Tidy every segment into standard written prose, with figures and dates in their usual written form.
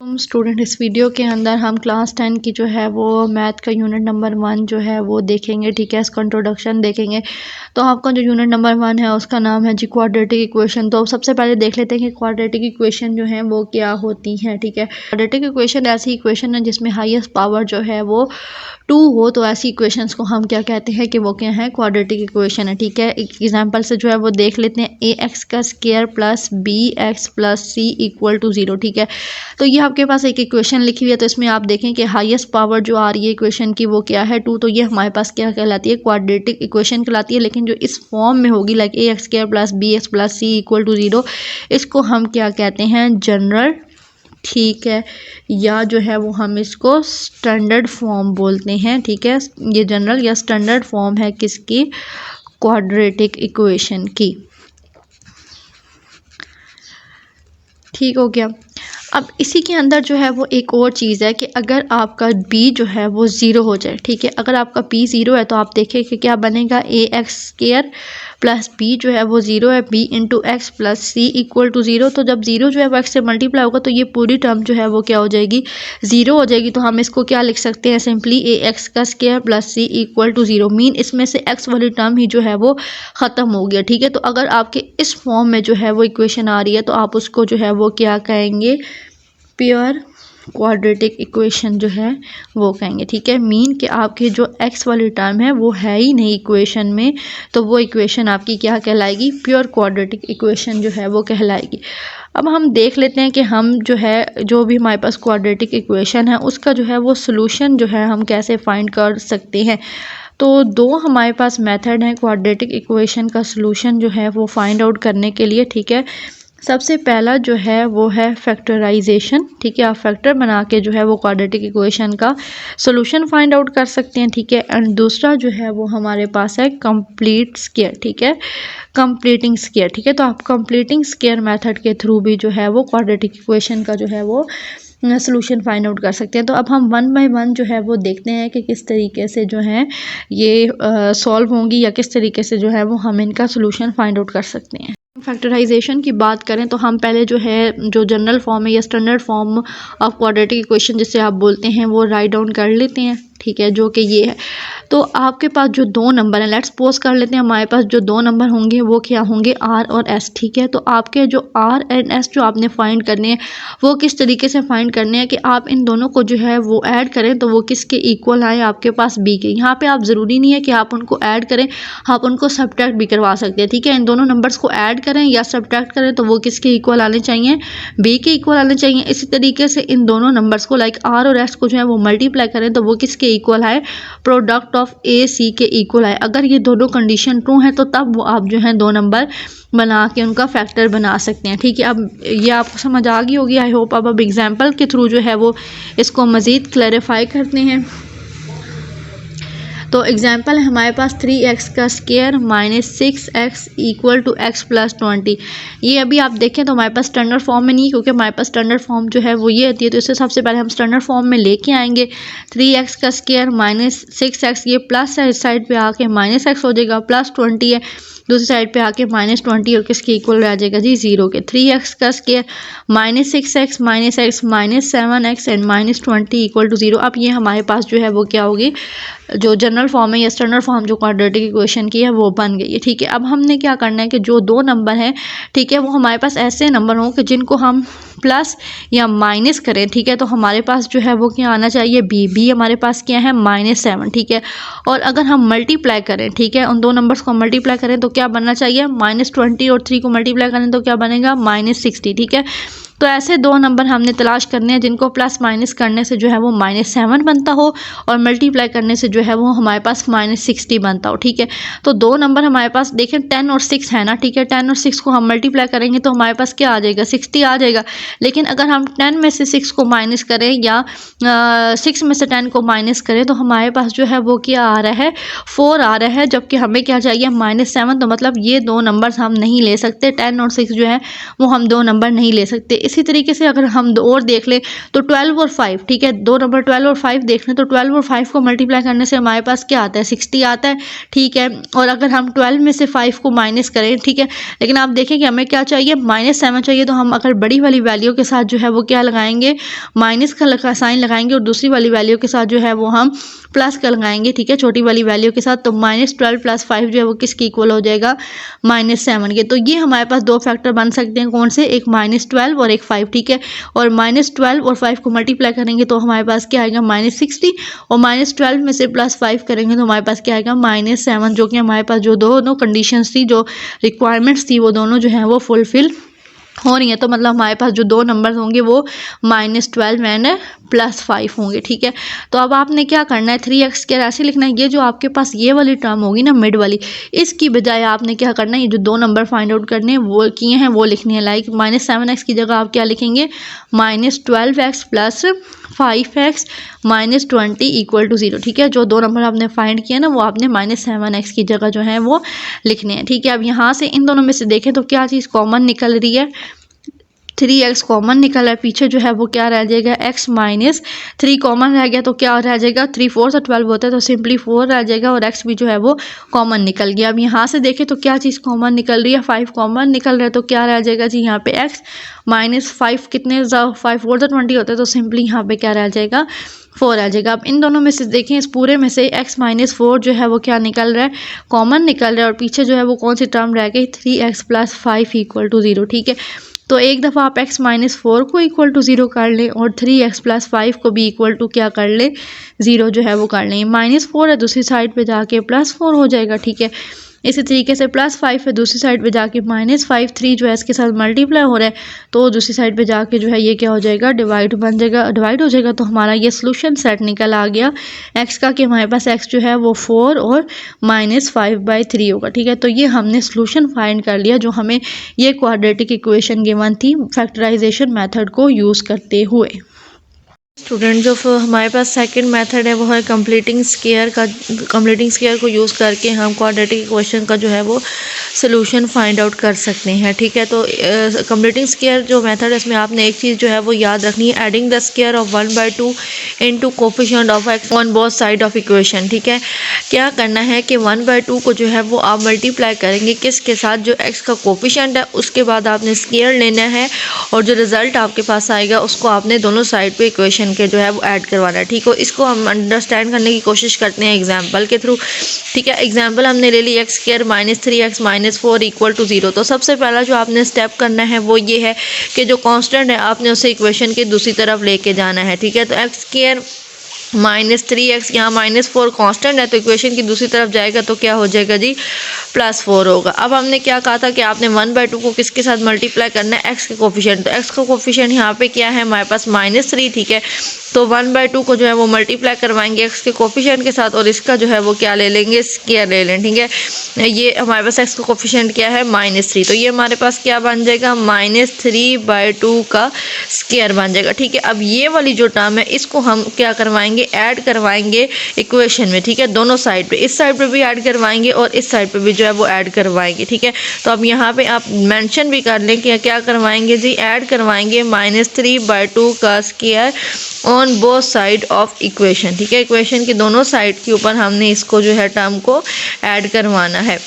Student इस video के अंदर हम क्लास 10 की जो है वो मैथ का यूनिट नंबर 1 जो है वो देखेंगे। ठीक है, इसका इंट्रोडक्शन देखेंगे। तो आपका जो यूनिट नंबर 1 है उसका नाम है जी क्वाड्रेटिक इक्वेशन। तो सबसे पहले देख लेते हैं कि क्वाड्रेटिक इक्वेशन जो है वो क्या होती हैं। ठीक है, क्वाड्रेटिक इक्वेशन ऐसी इक्वेशन है जिसमें हाईएस्ट पावर जो है वो 2 हो, तो ऐसी इक्वेशंस को हम क्या कहते हैं कि वो क्या है, क्वाड्रेटिक इक्वेशन है। ठीक है, एक एग्जांपल से जो है वो देख लेते हैं, ax का square plus bx plus c equal to 0। ठीक है, तो ये आपके पास एक इक्वेशन लिखी हुई है। तो इसमें आप देखें कि हाईएस्ट पावर जो आ रही है इक्वेशन की वो क्या है, 2। तो ये हमारे पास क्या कहलाती है, क्वाड्रेटिक इक्वेशन कहलाती है। लेकिन जो इस फॉर्म में होगी like ax square plus bx plus c equal to 0, इसको हम क्या कहते हैं, जनरल। ठीक है, या जो है वो हम इसको स्टैंडर्ड फॉर्म बोलते हैं। ठीक है, ये जनरल या स्टैंडर्ड फॉर्म है किसकी, क्वाड्रेटिक इक्वेशन की। ठीक हो गया। अब इसी के अंदर जो है वो एक और चीज़ है कि अगर आपका b जो है वो 0 हो जाए। ठीक है, अगर आपका b 0 है तो आप देखें कि क्या बनेगा, ax स्क्वायर प्लस b जो है वो 0 है, b into x plus c equal to 0। तो जब 0 जो है वो x से मल्टीप्लाई होगा तो ये पूरी टर्म जो है वो क्या हो जाएगी, 0 हो जाएगी। तो हम इसको क्या लिख सकते हैं, सिंपली ax का square plus c equal to 0। Mean इसमें से x वाली टर्म ही जो है वो ख़त्म हो गया। ठीक है, तो अगर आपके इस फॉर्म में जो है वो इक्वेशन आ रही है तो आप उसको जो है वो क्या कहेंगे, प्योर क्वाड्रेटिक इक्वेशन जो है वो कहेंगे। ठीक है, मीन कि आपकी जो x वाली टर्म है वो है ही नहीं इक्वेशन में, तो वो इक्वेशन आपकी क्या कहलाएगी, प्योर क्वाड्रेटिक इक्वेशन जो है वो कहलाएगी। अब हम देख लेते हैं कि हम जो है, जो भी हमारे पास क्वाड्रेटिक इक्वेशन है उसका जो है वो सोल्यूशन जो है हम कैसे फाइंड कर सकते हैं। तो दो हमारे पास मेथड हैं क्वाड्रेटिक इक्वेशन का सोल्यूशन जो है वो फाइंड आउट करने के लिए। ठीक है, सबसे पहला जो है वो है फैक्टराइजेशन। ठीक है, आप फैक्टर बना के जो है वो क्वाड्रेटिक इक्वेशन का सॉल्यूशन फाइंड आउट कर सकते हैं। ठीक है, एंड दूसरा जो है वो हमारे पास है कंप्लीट स्क्वायर। ठीक है, कंप्लीटिंग स्क्वायर। ठीक है, तो आप कंप्लीटिंग स्क्वायर मेथड के थ्रू भी जो है वो क्वाड्रेटिक इक्वेशन का जो है वो सोल्यूशन फाइंड आउट कर सकते हैं। तो अब हम 1 बाय 1 जो है वो देखते हैं कि किस तरीके से जो है ये सॉल्व होंगी या किस तरीके से जो है वो हम इनका सोल्यूशन फाइंड आउट कर सकते हैं। फैक्टराइजेशन की बात करें तो हम पहले जो है जो जनरल फॉर्म है या standard form of quadratic equation जिसे आप बोलते हैं वो राइट डाउन कर लेते हैं। ठीक है, जो कि ये है। तो आपके पास जो दो नंबर हैं, लेट्स सपोज कर लेते हैं हमारे पास जो दो नंबर होंगे वो क्या होंगे, r और s। ठीक है, तो आपके जो r एंड s जो आपने फाइंड करने हैं वो किस तरीके से फाइंड करने हैं कि आप इन दोनों को जो है वो ऐड करें तो वो किसके इक्वल आए, आपके पास b के। यहाँ पे आप ज़रूरी नहीं है कि आप उनको ऐड करें, आप उनको सब्ट्रैक्ट भी करवा सकते हैं। ठीक है, इन दोनों नंबर्स को ऐड करें या सब्ट्रैक्ट करें तो वो किसके इक्वल आने चाहिए, b के इक्वल आने चाहिए। इसी तरीके से इन दोनों नंबर्स को लाइक r और s को जो है वो मल्टीप्लाई करें तो वो किसके इक्वल है, प्रोडक्ट ऑफ ए सी के इक्वल है। अगर ये दोनों कंडीशन ट्रू है तो तब वो आप जो है दो नंबर बना के उनका फैक्टर बना सकते हैं। ठीक है, अब ये आपको समझ आ गई होगी आई होप। अब एग्जांपल के थ्रू जो है वो इसको मज़ीद क्लैरिफाई करते हैं। तो एग्जाम्पल है हमारे पास 3x का square minus 6x equal to x plus 20। ये अभी आप देखें तो हमारे पास स्टैंडर्ड फॉर्म में नहीं, क्योंकि हमारे पास स्टैंडर्ड फॉर्म जो है वो ये होती है। तो इससे सबसे पहले हम स्टैंडर्ड फॉर्म में लेके आएंगे 3x का स्क्वायर माइनस 6x, ये प्लस है, इस साइड पे आके माइनस x हो जाएगा, प्लस 20 है दूसरी साइड पे आके माइनस 20 और किसके इक्वल आ जाएगा जी, 0 के। 3x का square minus 6x minus x minus 7x and minus 20 equal to 0। अब ये हमारे पास जो है वो क्या होगी, जो जनरल फॉर्म है या स्टैंडर्ड फॉर्म जो क्वाड्रेटिक इक्वेशन की है वो बन गई है। ठीक है, अब हमने क्या करना है कि जो दो नंबर हैं, ठीक है, वो हमारे पास ऐसे नंबर हों कि जिनको हम प्लस या माइनस करें। ठीक है, तो हमारे पास जो है वो क्या आना चाहिए, b हमारे पास क्या है, -7। ठीक है, और अगर हम मल्टीप्लाई करें, ठीक है, उन दो नंबर्स को मल्टीप्लाई करें तो क्या बनना चाहिए, -20 और 3 को मल्टीप्लाई करें तो क्या बनेगा, -60। ठीक है, तो ऐसे दो नंबर हमने तलाश करने हैं जिनको प्लस माइनस करने से जो है वो -7 बनता हो और मल्टीप्लाई करने से जो है वो हमारे पास -60 बनता हो। ठीक है, तो दो नंबर हमारे पास देखें 10 और 6 है ना। ठीक है, 10 और 6 को हम मल्टीप्लाई करेंगे तो हमारे पास क्या आ जाएगा, 60 आ जाएगा। लेकिन अगर हम 10 में से 6 को माइनस करें या 6 में से 10 को माइनस करें तो हमारे पास जो है वो क्या आ रहा है, 4 आ रहा है, जबकि हमें क्या चाहिए, -7। तो मतलब ये दो नंबर हम नहीं ले सकते, 10 और 6 जो है वो हम दो नंबर नहीं ले सकते। इसी तरीके से अगर हम और देख लें तो 12 और 5, ठीक है, दो नंबर 12 और 5 देख लें तो 12 और 5 को मल्टीप्लाई करने से हमारे पास क्या आता है, 60 आता है, ठीक है। और अगर हम 12 में से 5 को माइनस करें, ठीक है, लेकिन आप देखें कि हमें क्या चाहिए, -7 चाहिए, तो हम अगर बड़ी वाली वैल्यू के साथ जो है वो क्या लगाएंगे, माइनस का साइन लगाएंगे, और दूसरी वाली वैल्यू के साथ जो है वो हम प्लस का लगाएंगे, ठीक है, छोटी वाली वैल्यू के साथ। तो -12 + 5 जो है वो किसके इक्वल हो जाएगा, -7 के। तो ये हमारे पास दो फैक्टर बन सकते हैं, कौन से, एक -12 और एक 5, ठीक है। और -12 और 5 को मल्टीप्लाई करेंगे तो हमारे पास क्या आएगा, -60, और -12 में से +5 करेंगे तो हमारे पास क्या आएगा, -7, जो कि हमारे पास जो दोनों कंडीशंस थी, जो रिक्वायरमेंट्स थी, वो दोनों जो है वो फुलफिल हो रही है। तो मतलब हमारे पास जो दो नंबर्स होंगे वो -12 एंड +5 होंगे, ठीक है। तो अब आपने क्या करना है, 3x² ऐसे लिखना है। ये जो आपके पास ये वाली टर्म होगी ना मिड वाली, इसकी बजाय आपने क्या करना है, ये जो दो नंबर फाइंड आउट करने हैं वो किए हैं वो लिखने हैं। लाइक -7x की जगह आप क्या लिखेंगे, -12x + 5x - 20 = 0, ठीक है। जो दो नंबर आपने फाइंड किया ना वो आपने -7x की जगह जो है वो लिखने हैं, ठीक है। अब यहाँ से इन दोनों में से देखें तो क्या चीज़ कॉमन निकल रही है, 3x कॉमन निकल रहा है, पीछे जो है वो क्या रह जाएगा, x - 3 कॉमन रह गया तो क्या रह जाएगा, 3 4 से 12 होता है तो सिंपली 4 रह जाएगा, और x भी जो है वो कॉमन निकल गया। अब यहाँ से देखें तो क्या चीज़ कॉमन निकल रही है, 5 कॉमन निकल रहा है, तो क्या रह जाएगा जी, यहाँ पे x -5 कितने 5 4 से 20 होता है तो सिंपली यहाँ पे क्या रह जाएगा, 4 आ जाएगा। अब इन दोनों में से देखें, इस पूरे में से x - 4 जो है वो क्या निकल रहा है, कॉमन निकल रहा है, और पीछे जो है वो कौन सी टर्म रह गई, 3x + 5 = 0, ठीक है। तो एक दफ़ा आप x - 4 को इक्वल टू 0 कर लें, और 3x + 5 को भी इक्वल टू क्या कर लें, 0 जो है वो कर लें। -4 है, दूसरी साइड पे जाके +4 हो जाएगा, ठीक है। इसी तरीके से +5 है, दूसरी साइड पे जाके -5, 3 जो है इसके साथ मल्टीप्लाई हो रहा है, तो दूसरी साइड पे जाके जो है ये क्या हो जाएगा, डिवाइड बन जाएगा, डिवाइड हो जाएगा। तो हमारा ये सोल्यूशन सेट निकल आ गया x का, कि हमारे पास x जो है वो 4 और -5/3 होगा, ठीक है। तो ये हमने सोल्यूशन फाइंड कर लिया, जो हमें ये क्वाड्रेटिक इक्वेशन गिवन थी फैक्टराइजेशन मेथड को यूज़ करते हुए। स्टूडेंट जो हमारे पास सेकंड मेथड है वो है कंप्लीटिंग स्क्वायर का। कंप्लीटिंग स्क्वायर को यूज़ करके हम क्वाड्रेटिक इक्वेशन का जो है वो सोल्यूशन फाइंड आउट कर सकते हैं, ठीक है। तो कंप्लीटिंग स्क्वायर जो मेथड है इसमें आपने एक चीज़ जो है वो याद रखनी है, adding the square of 1/2 into coefficient of x on both side of equation, ठीक है। क्या करना है कि 1/2 को जो है वो आप मल्टीप्लाई करेंगे किसके साथ, जो x का कोफिशिएंट है, उसके बाद आपने स्क्वायर लेना है, और जो रिजल्ट आपके पास आएगा उसको आपने दोनों साइड पे इक्वेशन के जो है वो ऐड करवाना है, ठीक हो। इसको हम अंडरस्टैंड करने की कोशिश करते हैं एग्जांपल के थ्रू, ठीक है। एग्जांपल हमने ले ली x² - 3x - 4 = 0। तो सबसे पहला जो आपने स्टेप करना है वो ये है कि जो कांस्टेंट है आपने उसे इक्वेशन के दूसरी तरफ लेके जाना है, ठीक है। तो x² - 3x, यहाँ -4 कांस्टेंट है तो इक्वेशन की दूसरी तरफ जाएगा तो क्या हो जाएगा जी, +4 होगा। अब हमने क्या कहा था कि आपने 1/2 को किसके साथ मल्टीप्लाई करना है, x के कोफिशिएंट। तो x का कोफिशिएंट यहाँ पे क्या है हमारे पास, -3, ठीक है। तो 1/2 को जो है वो मल्टीप्लाई करवाएंगे x के कोफिशिएंट के साथ, और इसका जो है वो क्या ले लेंगे, स्क्वायर ले लें, ठीक है। ये हमारे पास x का कोफिशिएंट क्या है, -3, तो ये हमारे पास क्या बन जाएगा, -3/2 का स्क्वायर बन जाएगा, ठीक है। अब ये वाली जो टर्म है इसको हम क्या करवाएंगे, ऐड करवाएंगे इक्वेशन में, ठीक है। दोनों साइड पे, इस साइड पे भी ऐड करवाएंगे और इस साइड पे भी जो है वो ऐड करवाएंगे, ठीक है। तो अब यहाँ पे आप मेंशन भी कर लें कि क्या करवाएंगे जी, ऐड करवाएंगे -3/2 का square on both side of equation, ठीक है। इक्वेशन की दोनों साइड के ऊपर हमने इसको जो है टर्म को ऐड करवाना है।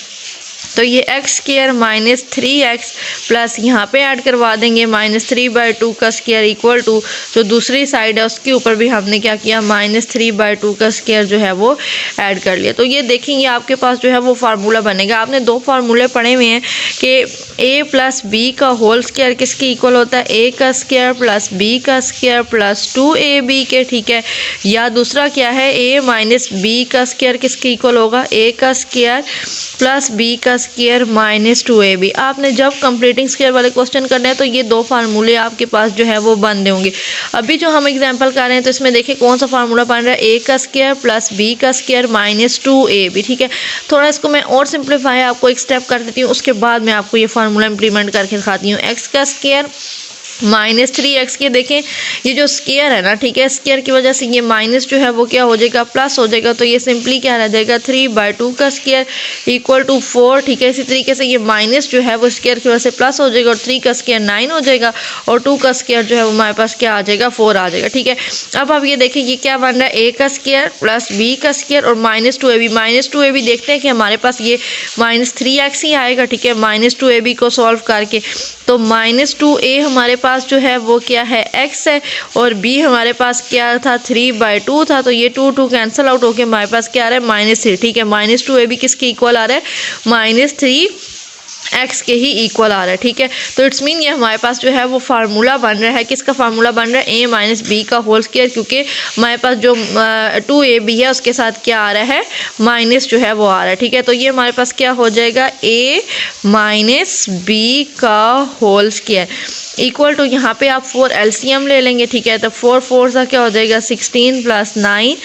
तो ये x² - 3x प्लस यहाँ पे ऐड करवा देंगे -3/2 का स्क्वायर इक्वल टू जो दूसरी साइड है उसके ऊपर भी हमने क्या किया, -3/2 का स्क्वायर जो है वो ऐड कर लिया। तो ये देखेंगे आपके पास जो है वो फार्मूला बनेगा। आपने दो फार्मूले पढ़े हुए हैं कि a + b का होल स्क्वायर किसके इक्वल होता है, a का स्क्वायर प्लस b का स्क्वायर प्लस 2ab के, ठीक है। या दूसरा क्या है, a - b का स्क्वायर किसके इक्वल होगा, a का स्क्वायर प्लस b का स्क्वायर -2ab। आपने जब कंप्लीटिंग स्क्वायर वाले क्वेश्चन करने हैं तो ये दो फार्मूले आपके पास जो है वो बन होंगे। अभी जो हम एग्जांपल कर रहे हैं तो इसमें देखिए कौन सा फार्मूला बन रहा है, a का स्क्वायर प्लस b का स्क्वायर -2ab, ठीक है। थोड़ा इसको मैं और सिंप्लीफाई आपको एक स्टेप कर देती हूँ, उसके बाद मैं आपको ये फार्मूला इंप्लीमेंट करके दिखाती हूँ। x का स्क्वायर -3x के देखें ये जो स्केयर है ना, ठीक है, स्केयर की वजह से ये माइनस जो है वो क्या हो जाएगा, प्लस हो जाएगा। तो ये सिंपली क्या रह जाएगा, 3/2 का स्केयर इक्वल टू 4, ठीक है। इसी तरीके से ये माइनस जो है वो स्केयर की वजह से प्लस हो जाएगा और 3 का स्केयर 9 हो जाएगा और 2 का स्केयर जो है वो हमारे पास क्या आ जाएगा, 4 आ जाएगा, ठीक है। अब आप ये देखें ये क्या बन रहा है, a का स्केयर प्लस b का स्केयर और -2ab देखते हैं कि हमारे पास ये -3x ही आएगा, ठीक है, -2ab को सॉल्व करके। तो -2a हमारे पास जो है वो क्या है, x है और b हमारे पास क्या था, 3/2 था। तो ये 2 कैंसिल आउट होके हमारे पास क्या आ रहा है, -3, ठीक है। -2ab किसके इक्वल आ रहा है, -3x के ही इक्वल आ रहा है, ठीक है। तो इट्स मीन ये हमारे पास जो है वो फार्मूला बन रहा है, किसका फार्मूला बन रहा है, a - b का होल स्क्वायर, क्योंकि हमारे पास जो 2ab है उसके साथ क्या आ रहा है, माइनस जो है वो आ रहा है, ठीक है। तो ये हमारे पास क्या हो जाएगा, a - b का होल स्क्वायर इक्वल टू, यहाँ पे आप 4 एलसीएम ले लेंगे, ठीक है। तो 4 सा क्या हो जाएगा, 16 + 9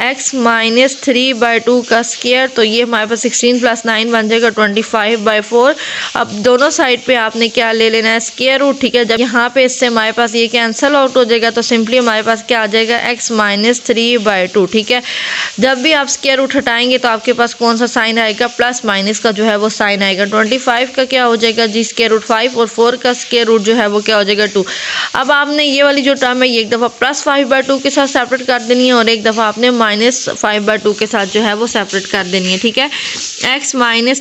x - 3/2 का स्क्वायर। तो ये हमारे पास 16 + 9 बन जाएगा 25/4। अब दोनों साइड पे आपने क्या ले लेना है, स्क्वायर रूट, ठीक है। जब यहाँ पे इससे हमारे पास ये कैंसिल आउट हो जाएगा तो सिंपली हमारे पास क्या आ जाएगा, x - 3/2, ठीक है। जब भी आप स्क्वायर रूट हटाएंगे तो आपके पास कौन सा साइन आएगा, प्लस माइनस का जो है वो साइन आएगा। 25 का क्या हो जाएगा जी, स्क्वायर रूट 5 और 4 का स्क्वायर रूट जो है वो क्या हो जाएगा, 2। अब आपने ये वाली जो टर्म है ये एक दफ़ा +5/2 के साथ सेपरेट कर देनी है और एक दफ़ा आपने -5/2 के साथ जो है वो सेपरेट कर देनी है, ठीक है। x -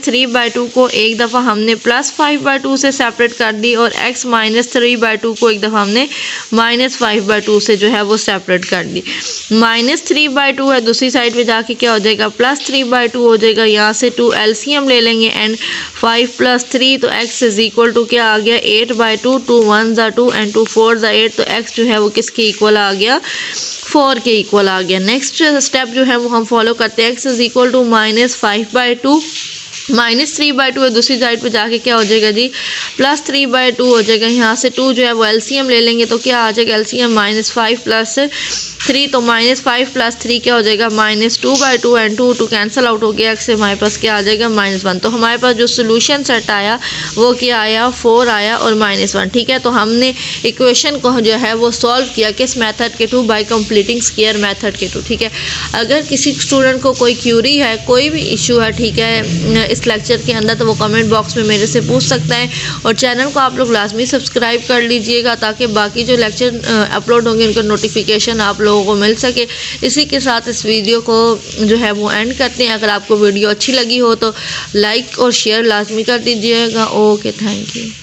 3/2 को एक दफ़ा हमने +5/2 से सेपरेट कर दी और x - 3/2 को एक दफ़ा हमने -5/2 से जो है वो सेपरेट कर दी। -3/2 है, दूसरी साइड पे जाके क्या हो जाएगा, +3/2 हो जाएगा। यहाँ से 2 एलसीएम ले लेंगे एंड 5 + 3, तो x इक्वल टू क्या आ गया, 8/2, 2 1 = 2 एंड 2 4 = 8। तो x जो है वो किसके इक्वल आ गया, 4 के इक्वल आ गया। नेक्स्ट स्टेप जो है वो हम फॉलो करते हैं, x इक्वल टू -5/2 -3/2 है, दूसरी साइड पे जाके क्या हो जाएगा जी, +3/2 हो जाएगा। यहाँ से 2 जो है वो एलसीएम ले लेंगे तो क्या आ जाएगा, एलसीएम -5 + 3, तो -5 + 3 क्या हो जाएगा, -2/2 एंड 2 कैंसिल आउट हो गया, x से हमारे पास क्या आ जाएगा, -1। तो हमारे पास जो सोल्यूशन सेट आया वो क्या आया, 4 आया और -1, ठीक है। तो हमने इक्वेशन को जो है वो सॉल्व किया किस मेथड के through, bye completing square method के थ्रू, ठीक है। अगर किसी स्टूडेंट को कोई क्यूरी है, कोई भी इशू है, ठीक है, इस लेक्चर के अंदर, तो वो कमेंट बॉक्स में मेरे से पूछ सकता है और चैनल को आप लोग लाजमी सब्सक्राइब कर लीजिएगा ताकि बाकी जो लेक्चर अपलोड होंगे उनका नोटिफिकेशन आप लोगों को मिल सके। इसी के साथ इस वीडियो को जो है वो एंड करते हैं। अगर आपको वीडियो अच्छी लगी हो तो लाइक और शेयर लाजमी कर दीजिएगा। Okay, thank you.